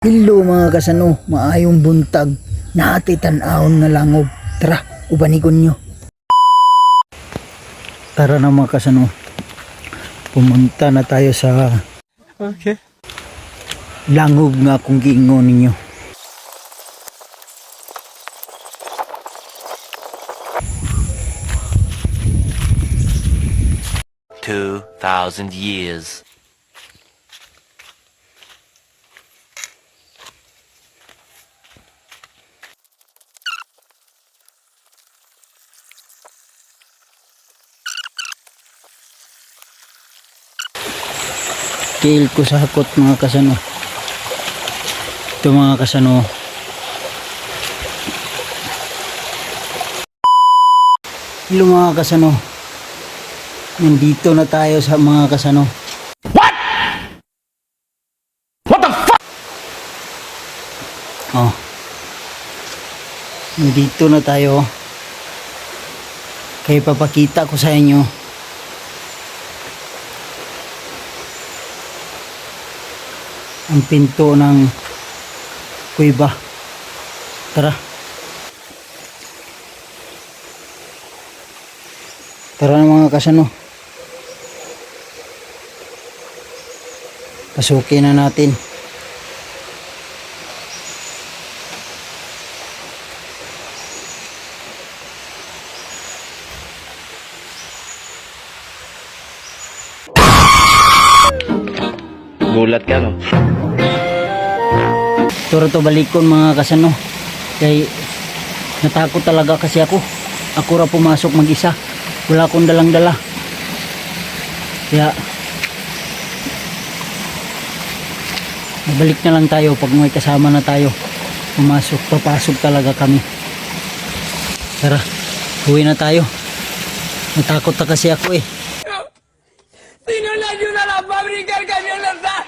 Hello mga kasano, maayong buntag, naati tan-awon nga langob. Tara, ubanikon nyo. Tara na mga kasano, pumunta na tayo sa langob nga kung giingon ninyo. Two 2,000 years. Kill ko sa hakot mga kasano. Ito mga kasano, hello mga kasano, nandito na tayo sa mga kasano. What the fuck? Oh, nandito na tayo. Kaya papakita ko sa inyo ang pinto ng kuweba. Tara. Tara na mga kasano. Pasukin na natin. Gulat ka, no? Turo to balikon mga kasano. Kay natakot talaga kasi ako. Ako ra pumasok mag-isa. Wala akong dalang dala. Kaya balik na lang tayo pag may kasama na tayo. Papasok talaga kami. Tara, uwi na tayo. Natakot na kasi ako eh. Si no le ayuda a la fábrica, el camión le da.